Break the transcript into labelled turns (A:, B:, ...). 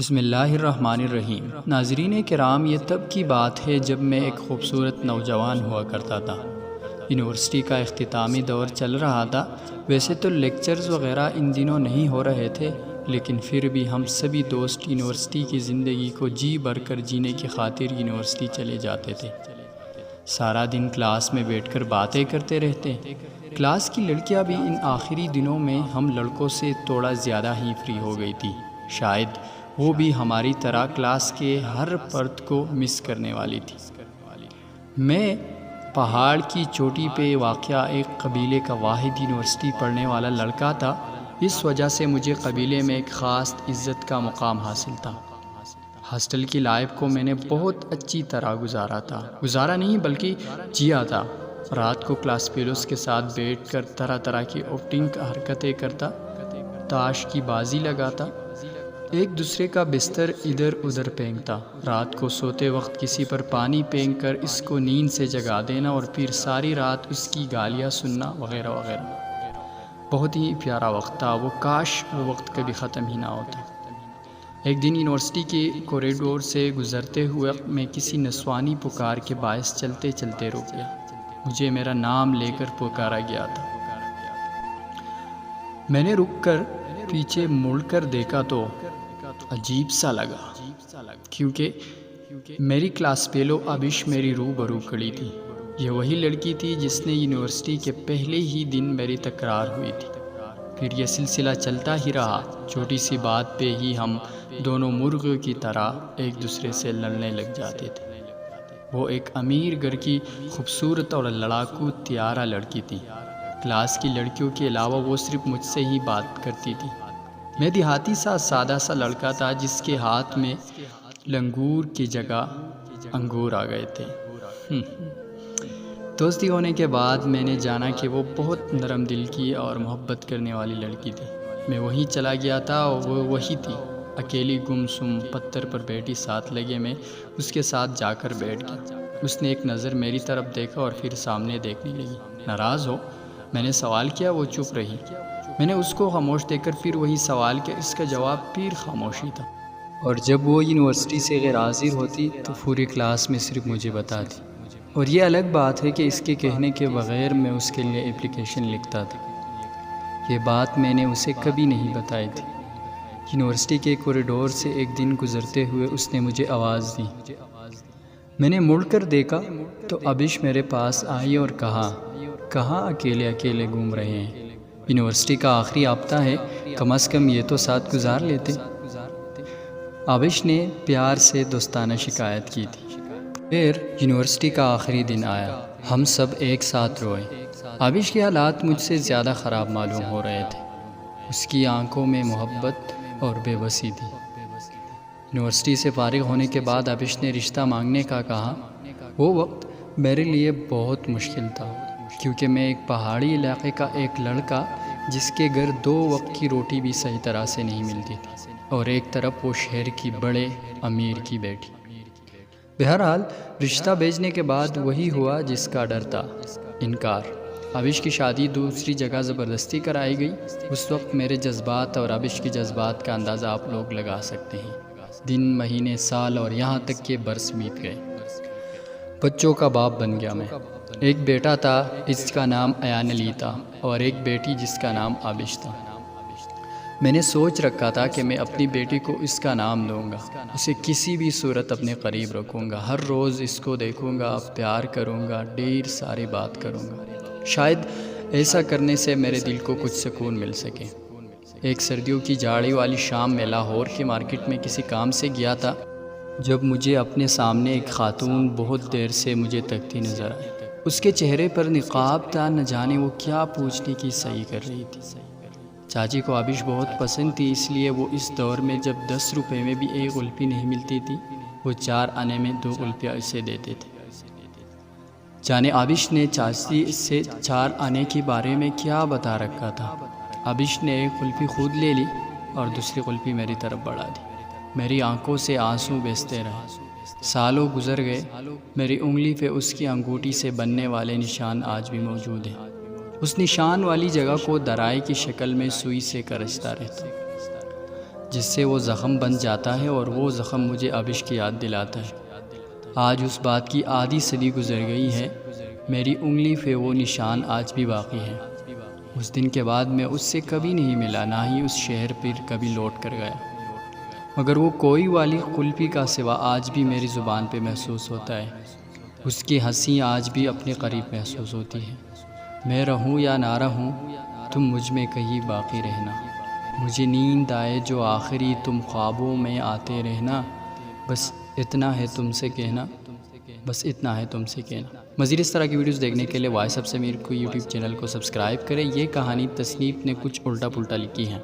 A: بسم اللہ الرحمن الرحیم۔ ناظرین کرام، یہ تب کی بات ہے جب میں ایک خوبصورت نوجوان ہوا کرتا تھا۔ یونیورسٹی کا اختتامی دور چل رہا تھا۔ ویسے تو لیکچرز وغیرہ ان دنوں نہیں ہو رہے تھے، لیکن پھر بھی ہم سبھی دوست یونیورسٹی کی زندگی کو جی بھر کر جینے کی خاطر یونیورسٹی چلے جاتے تھے۔ سارا دن کلاس میں بیٹھ کر باتیں کرتے رہتے۔ کلاس کی لڑکیاں بھی ان آخری دنوں میں ہم لڑکوں سے تھوڑا زیادہ ہی فری ہو گئی تھی۔ شاید وہ بھی ہماری طرح کلاس کے ہر فرد کو مس کرنے والی تھی۔ میں پہاڑ کی چوٹی پہ واقع ایک قبیلے کا واحد یونیورسٹی پڑھنے والا لڑکا تھا۔ اس وجہ سے مجھے قبیلے میں ایک خاص عزت کا مقام حاصل تھا۔ ہاسٹل کی لائف کو میں نے بہت اچھی طرح گزارا نہیں بلکہ جیا تھا۔ رات کو کلاس فیلوز کے ساتھ بیٹھ کر طرح طرح کی آؤٹنگ حرکتیں کرتا، تاش کی بازی لگاتا، ایک دوسرے کا بستر ادھر ادھر پھینکتا، رات کو سوتے وقت کسی پر پانی پھینک کر اس کو نیند سے جگا دینا اور پھر ساری رات اس کی گالیاں سننا وغیرہ وغیرہ۔ بہت ہی پیارا وقت تھا وہ، کاش وہ وقت کبھی ختم ہی نہ ہوتا۔ ایک دن یونیورسٹی کے کوریڈور سے گزرتے ہوئے میں کسی نسوانی پکار کے باعث چلتے چلتے رک گیا۔ مجھے میرا نام لے کر پکارا گیا تھا۔ میں نے رک کر پیچھے مڑ کر دیکھا تو عجیب سا لگا، کیونکہ میری کلاس فیلو ابش میری روبرو کھڑی تھی۔ یہ وہی لڑکی تھی جس نے یونیورسٹی کے پہلے ہی دن میری تکرار ہوئی تھی۔ پھر یہ سلسلہ چلتا ہی رہا۔ چھوٹی سی بات پہ ہی ہم دونوں مرغوں کی طرح ایک دوسرے سے لڑنے لگ جاتے تھے۔ وہ ایک امیر گھر کی خوبصورت اور لڑاکو تیارہ لڑکی تھی۔ کلاس کی لڑکیوں کے علاوہ وہ صرف مجھ سے ہی بات کرتی تھی۔ میں دیہاتی سا سادہ سا لڑکا تھا جس کے ہاتھ میں لنگور کی جگہ انگور آ گئے تھے۔ دوستی ہونے کے بعد میں نے جانا کہ وہ بہت نرم دل کی اور محبت کرنے والی لڑکی تھی۔ میں وہیں چلا گیا تھا اور وہ وہی تھی، اکیلی گمسم پتھر پر بیٹھی۔ ساتھ لگے میں اس کے ساتھ جا کر بیٹھ گیا۔ اس نے ایک نظر میری طرف دیکھا اور پھر سامنے دیکھنے لگی۔ ناراض ہو؟ میں نے سوال کیا، وہ چپ رہی۔ میں نے اس کو خاموش دیکھ کر پھر وہی سوال کیا، اس کا جواب پھر خاموشی تھا۔ اور جب وہ یونیورسٹی سے غیر حاضر ہوتی تو پوری کلاس میں صرف مجھے بتاتی، اور یہ الگ بات ہے کہ اس کے کہنے کے بغیر میں اس کے لیے اپلیکیشن لکھتا تھا۔ یہ بات میں نے اسے کبھی نہیں بتائی تھی۔ یونیورسٹی کے کوریڈور سے ایک دن گزرتے ہوئے اس نے مجھے آواز دی۔ میں نے مڑ کر دیکھا تو ابش میرے پاس آئی اور کہاں اکیلے اکیلے گھوم رہے ہیں؟ یونیورسٹی کا آخری ہفتہ ہے، کم از کم یہ تو ساتھ گزار لیتے۔ ابش نے پیار سے دوستانہ شکایت کی تھی۔ پھر یونیورسٹی کا آخری دن آیا، ہم سب ایک ساتھ روئے۔ ابش کے حالات مجھ سے زیادہ خراب معلوم ہو رہے تھے۔ اس کی آنکھوں میں محبت اور بے بسی تھی۔ یونیورسٹی سے فارغ ہونے کے بعد ابش نے رشتہ مانگنے کا کہا۔ وہ وقت میرے لیے بہت مشکل تھا، کیونکہ میں ایک پہاڑی علاقے کا ایک لڑکا جس کے گھر 2 وقت کی روٹی بھی صحیح طرح سے نہیں ملتی تھی، اور ایک طرف وہ شہر کی بڑے امیر کی بیٹی۔ بہرحال رشتہ بھیجنے کے بعد وہی ہوا جس کا ڈر تھا، انکار۔ ابش کی شادی دوسری جگہ زبردستی کرائی گئی۔ اس وقت میرے جذبات اور ابش کے جذبات کا اندازہ آپ لوگ لگا سکتے ہیں۔ دن، مہینے، سال اور یہاں تک کہ برس بیت گئے۔ بچوں کا باپ بن گیا میں۔ ایک بیٹا تھا جس کا نام ایان علی تھا، اور ایک بیٹی جس کا نام ابش تھا۔ میں نے سوچ رکھا تھا کہ میں اپنی بیٹی کو اس کا نام دوں گا، اسے کسی بھی صورت اپنے قریب رکھوں گا، ہر روز اس کو دیکھوں گا، پیار کروں گا، ڈھیر ساری بات کروں گا۔ شاید ایسا کرنے سے میرے دل کو کچھ سکون مل سکے۔ ایک سردیوں کی جھاڑی والی شام میں لاہور کے مارکیٹ میں کسی کام سے گیا تھا، جب مجھے اپنے سامنے ایک خاتون بہت دیر سے مجھے تکتی نظر آئی۔ اس کے چہرے پر نقاب تھا، نہ جانے وہ کیا پوچھنے کی صحیح کر رہی تھی۔ چاچی کو ابش بہت پسند تھی، اس لیے وہ اس دور میں جب 10 روپے میں بھی ایک قلفی نہیں ملتی تھی، وہ 4 آنے میں 2 قلفیاں اسے دیتے تھے۔ جانے ابش نے چاچی سے 4 آنے کے بارے میں کیا بتا رکھا تھا۔ ابش نے ایک قلفی خود لے لی اور دوسری قلفی میری طرف بڑھا دی۔ میری آنکھوں سے آنسو بہتے رہے۔ سالوں گزر گئے، میری انگلی پہ اس کی انگوٹھی سے بننے والے نشان آج بھی موجود ہیں۔ اس نشان والی جگہ کو درائی کی شکل میں سوئی سے کرچتا رہتا۔ جس سے وہ زخم بن جاتا ہے اور وہ زخم مجھے عشق کی یاد دلاتا ہے۔ آج اس بات کی آدھی صدی گزر گئی ہے، میری انگلی پہ وہ نشان آج بھی باقی ہے۔ اس دن کے بعد میں اس سے کبھی نہیں ملا، نہ ہی اس شہر پر کبھی لوٹ کر گیا، مگر وہ کوئی والی قلفی کا سوا آج بھی میری زبان پہ محسوس ہوتا ہے۔ اس کی ہنسی آج بھی اپنے قریب محسوس ہوتی ہے۔ میں رہوں یا نہ رہوں، تم مجھ میں کہیں باقی رہنا۔ مجھے نیند آئے جو آخری تم خوابوں میں آتے رہنا، بس اتنا ہے تم سے کہنا، بس اتنا ہے تم سے کہنا۔ مزید اس طرح کی ویڈیوز دیکھنے کے لیے وائس آف سمیر کو یوٹیوب چینل کو سبسکرائب کریں۔ یہ کہانی تصنیف نے کچھ الٹا پلٹا لکھی ہے۔